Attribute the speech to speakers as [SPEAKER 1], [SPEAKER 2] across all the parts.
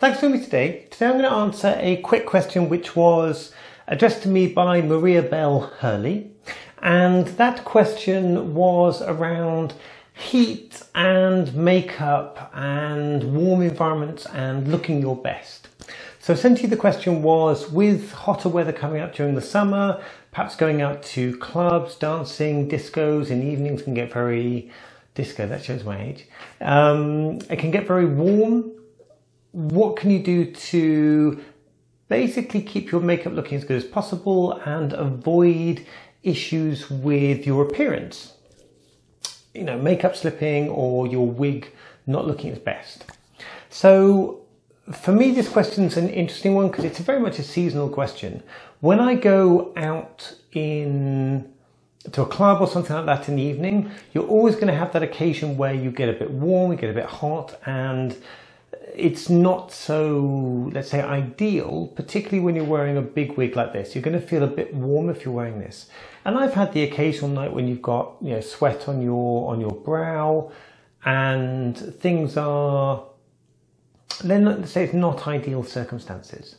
[SPEAKER 1] Thanks for joining me today. Today I'm going to answer a quick question which was addressed to me by Mariabelle Hurley, and that question was around heat and makeup and warm environments and looking your best. So essentially the question was, with hotter weather coming up during the summer, perhaps going out to clubs, dancing, discos in the evenings can get very disco, that shows my age. It can get very warm. What can you do to basically keep your makeup looking as good as possible and avoid issues with your appearance? You know, makeup slipping or your wig not looking its best. So for me, this question's an interesting one because it's very much a seasonal question. When I go out to a club or something like that in the evening, you're always going to have that occasion where you get a bit warm, you get a bit hot, and it's not so, let's say, ideal, particularly when you're wearing a big wig like this. You're going to feel a bit warm if you're wearing this. And I've had the occasional night when you've got, you know, sweat on your brow and things are, let's say, it's not ideal circumstances.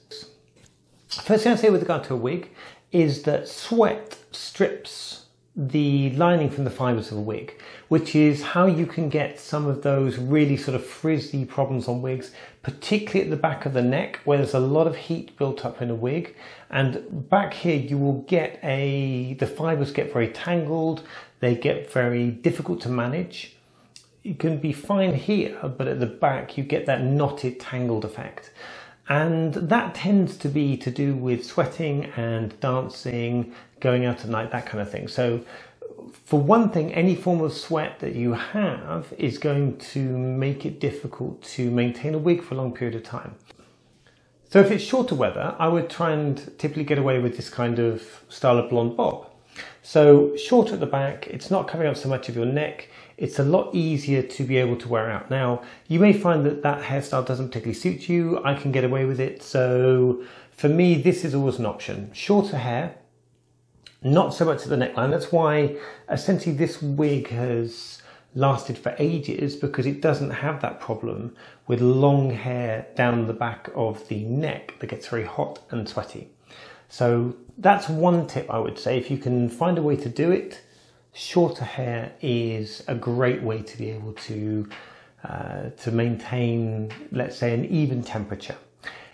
[SPEAKER 1] First thing I say with regard to a wig is that sweat strips the lining from the fibers of a wig, which is how you can get some of those really sort of frizzy problems on wigs, particularly at the back of the neck where there's a lot of heat built up in a wig. And back here you will get the fibers get very tangled, they get very difficult to manage. You can be fine here, but at the back you get that knotted, tangled effect. And that tends to be to do with sweating and dancing, going out at night, that kind of thing. So for one thing, any form of sweat that you have is going to make it difficult to maintain a wig for a long period of time. So if it's shorter weather, I would try and typically get away with this kind of style of blonde bob. So short at the back, it's not covering up so much of your neck. It's a lot easier to be able to wear out. Now, you may find that that hairstyle doesn't particularly suit you. I can get away with it. So for me, this is always an option. Shorter hair, not so much at the neckline. That's why essentially this wig has lasted for ages, because it doesn't have that problem with long hair down the back of the neck that gets very hot and sweaty. So that's one tip I would say. If you can find a way to do it, shorter hair is a great way to be able to maintain, let's say, an even temperature.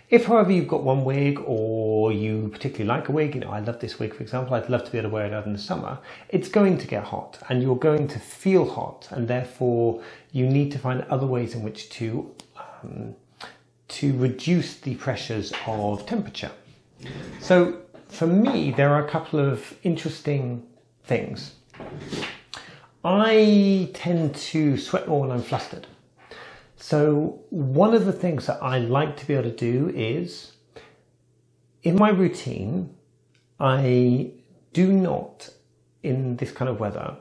[SPEAKER 1] If, however, you've got one wig or you particularly like a wig, you know, I love this wig, for example, I'd love to be able to wear it out in the summer, it's going to get hot and you're going to feel hot, and therefore you need to find other ways in which to reduce the pressures of temperature. So for me, there are a couple of interesting things. I tend to sweat more when I'm flustered. So one of the things that I like to be able to do is, in my routine, I do not, in this kind of weather,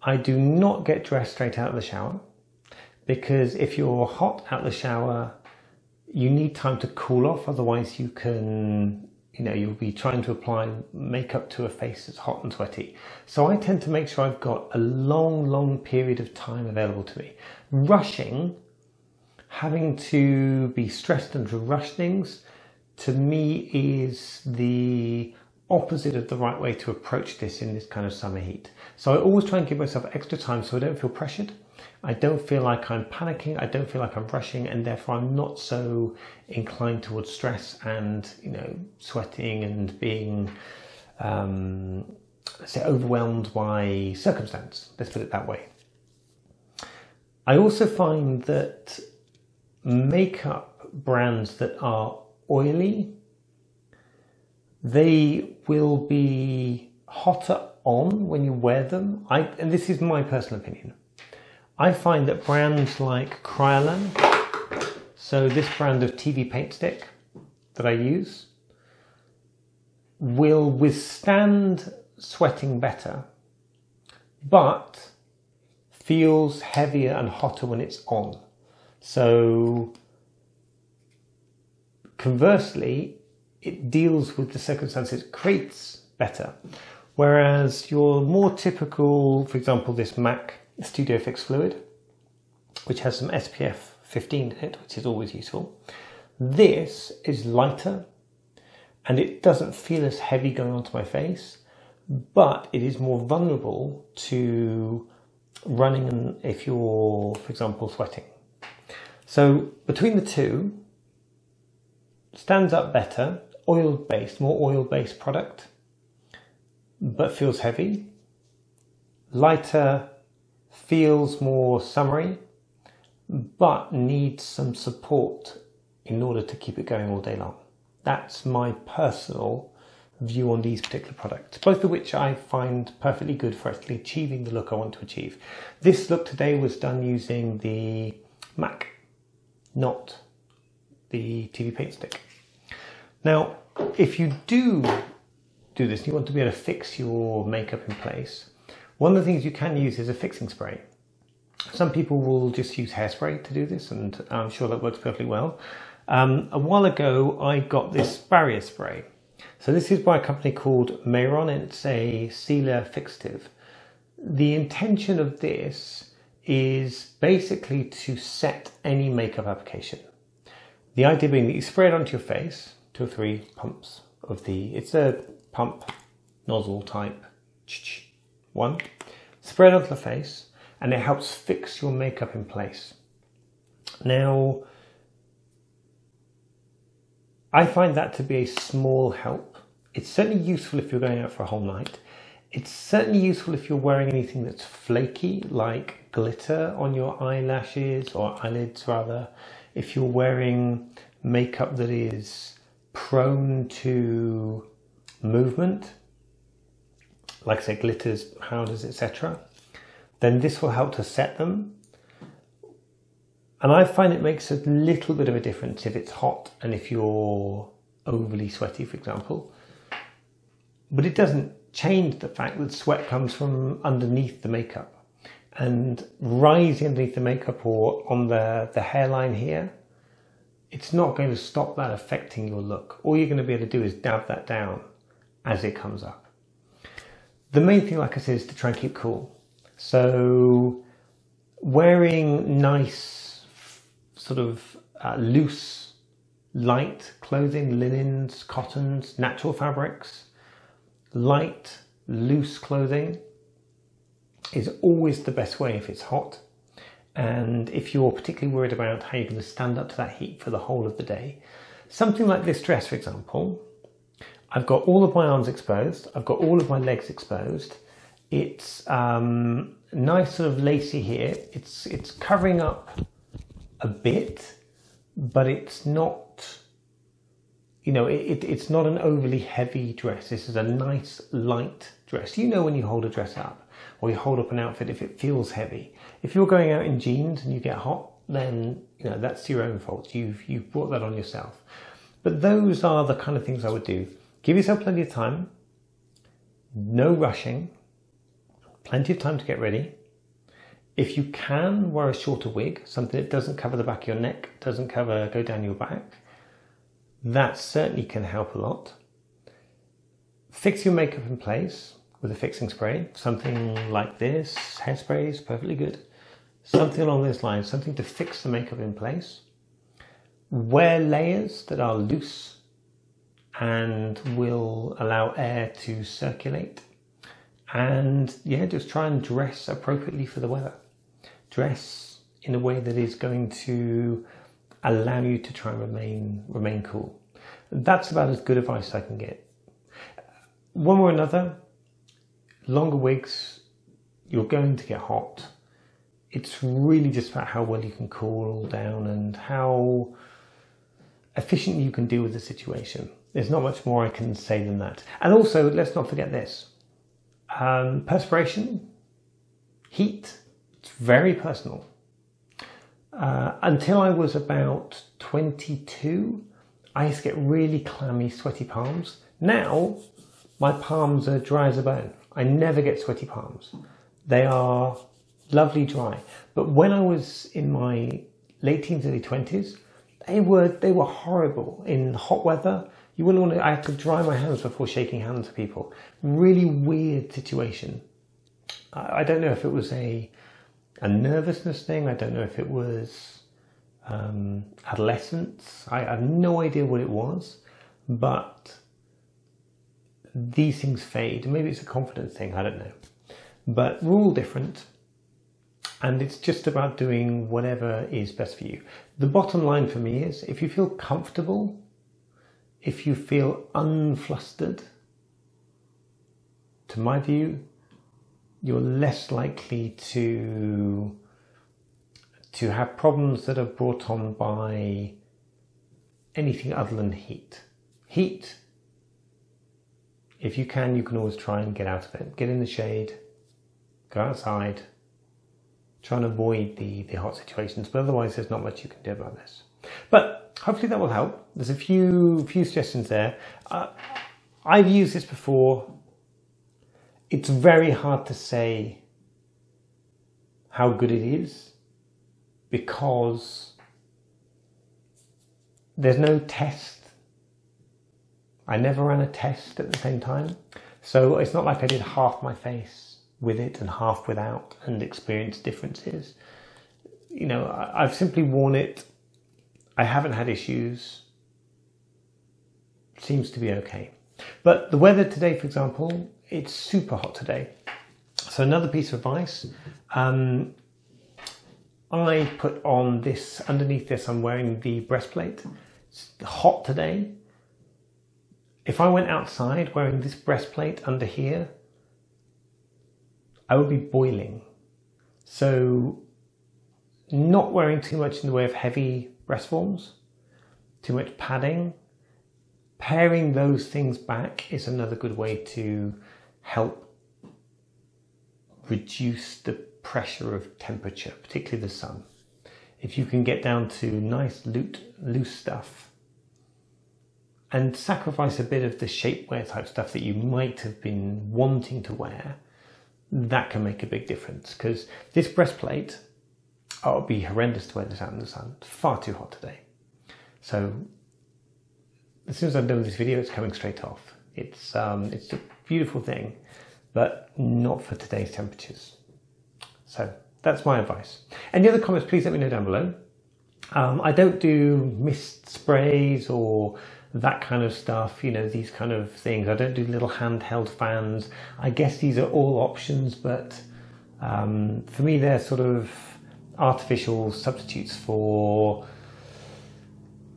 [SPEAKER 1] I do not get dressed straight out of the shower, because if you're hot out of the shower, you need time to cool off, otherwise you can, you know, you'll be trying to apply makeup to a face that's hot and sweaty. So I tend to make sure I've got a long period of time available to me. Rushing, having to be stressed and to rush things, to me is the opposite of the right way to approach this in this kind of summer heat. So I always try and give myself extra time so I don't feel pressured. I don't feel like I'm panicking, I don't feel like I'm rushing, and therefore I'm not so inclined towards stress and, you know, sweating and being, let's say, overwhelmed by circumstance. Let's put it that way. I also find that makeup brands that are oily, they will be hotter on when you wear them. And this is my personal opinion. I find that brands like Kryolan, so this brand of TV paint stick that I use, will withstand sweating better, but feels heavier and hotter when it's on. So conversely, it deals with the circumstances it creates better. Whereas your more typical, for example, this MAC Studio Fix Fluid, which has some SPF 15 in it, which is always useful, This is lighter and it doesn't feel as heavy going onto my face, but it is more vulnerable to running if you're, for example, sweating. So between the two, stands up better, oil-based, more oil-based product, but feels heavy. Lighter, feels more summery, but needs some support in order to keep it going all day long. That's my personal view on these particular products, both of which I find perfectly good for actually achieving the look I want to achieve. This look today was done using the MAC, not the TV paint stick. Now, if you do this, you want to be able to fix your makeup in place, one of the things you can use is a fixing spray. Some people will just use hairspray to do this, and I'm sure that works perfectly well. A while ago, I got this barrier spray. So this is by a company called Mayron, and it's a sealer fixative. The intention of this is basically to set any makeup application. The idea being that you spray it onto your face, 2 or 3 pumps of it's a pump nozzle type one, spray it onto the face, and it helps fix your makeup in place. Now, I find that to be a small help. It's certainly useful if you're going out for a whole night. It's certainly useful if you're wearing anything that's flaky, like glitter on your eyelashes, or eyelids rather. If you're wearing makeup that is prone to movement, like say glitters, powders, etc., then this will help to set them. And I find it makes a little bit of a difference if it's hot and if you're overly sweaty, for example. But it doesn't change the fact that sweat comes from underneath the makeup. And rising underneath the makeup or on the hairline here, it's not going to stop that affecting your look. All you're going to be able to do is dab that down as it comes up. The main thing, like I said, is to try and keep cool. So wearing nice sort of loose, light clothing, linens, cottons, natural fabrics, light, loose clothing is always the best way if it's hot. And if you're particularly worried about how you're going to stand up to that heat for the whole of the day, something like this dress, for example, I've got all of my arms exposed, I've got all of my legs exposed. It's nice sort of lacy here. It's covering up a bit, but it's not, you know, it's not an overly heavy dress. This is a nice light dress. You know when you hold a dress up or you hold up an outfit if it feels heavy. If you're going out in jeans and you get hot, then you know that's your own fault. You've brought that on yourself. But those are the kind of things I would do. Give yourself plenty of time, no rushing, plenty of time to get ready. If you can, wear a shorter wig, something that doesn't cover the back of your neck, doesn't go down your back. That certainly can help a lot. Fix your makeup in place with a fixing spray, something like this. Hairspray is perfectly good. Something along those lines, something to fix the makeup in place. Wear layers that are loose and will allow air to circulate. And yeah, just try and dress appropriately for the weather. Dress in a way that is going to allow you to try and remain cool. That's about as good advice I can get. One way or another, longer wigs, you're going to get hot. It's really just about how well you can cool down and how efficiently you can deal with the situation. There's not much more I can say than that. And also, let's not forget this. Perspiration, heat, it's very personal. Until I was about 22, I used to get really clammy, sweaty palms. Now, my palms are dry as a bone. I never get sweaty palms. They are lovely dry. But when I was in my late teens, early 20s, they were horrible. In hot weather, you wouldn't want to, I had to dry my hands before shaking hands with people. Really weird situation. I don't know if it was a nervousness thing. I don't know if it was adolescence. I have no idea what it was, but these things fade. Maybe it's a confidence thing, I don't know. But we're all different, and it's just about doing whatever is best for you. The bottom line for me is, if you feel comfortable, if you feel unflustered, to my view, you're less likely to have problems that are brought on by anything other than heat. Heat, if you can always try and get out of it. Get in the shade, go outside, try and avoid the hot situations, but otherwise there's not much you can do about this. But hopefully that will help. There's a few suggestions there. I've used this before. It's very hard to say how good it is because there's no test. I never ran a test at the same time. So it's not like I did half my face with it and half without and experienced differences. You know, I've simply worn it. I haven't had issues. Seems to be okay. But the weather today, for example, it's super hot today. So another piece of advice, I put on this, underneath this I'm wearing the breastplate. It's hot today. If I went outside wearing this breastplate under here, I would be boiling. So not wearing too much in the way of heavy breast forms, too much padding, paring those things back is another good way to help reduce the pressure of temperature, particularly the sun. If you can get down to nice loose stuff and sacrifice a bit of the shapewear type stuff that you might have been wanting to wear, that can make a big difference. Because this breastplate, it would be horrendous to wear this out in the sun. It's far too hot today. So as soon as I'm done with this video, it's coming straight off. It's a beautiful thing, but not for today's temperatures. So that's my advice. Any other comments, please let me know down below. I don't do mist sprays or that kind of stuff, you know, these kind of things. I don't do little handheld fans. I guess these are all options, but for me, they're sort of artificial substitutes for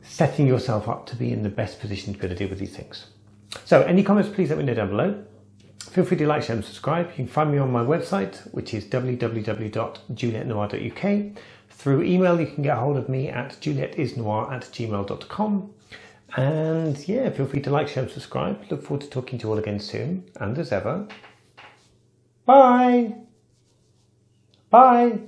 [SPEAKER 1] setting yourself up to be in the best position to be able to deal with these things. So any comments, please let me know down below. Feel free to like, share and subscribe. You can find me on my website, which is www.julietnoir.uk. Through email, you can get hold of me at juliettesnoir@gmail.com. And yeah, feel free to like, share and subscribe. Look forward to talking to you all again soon. And as ever, bye. Bye.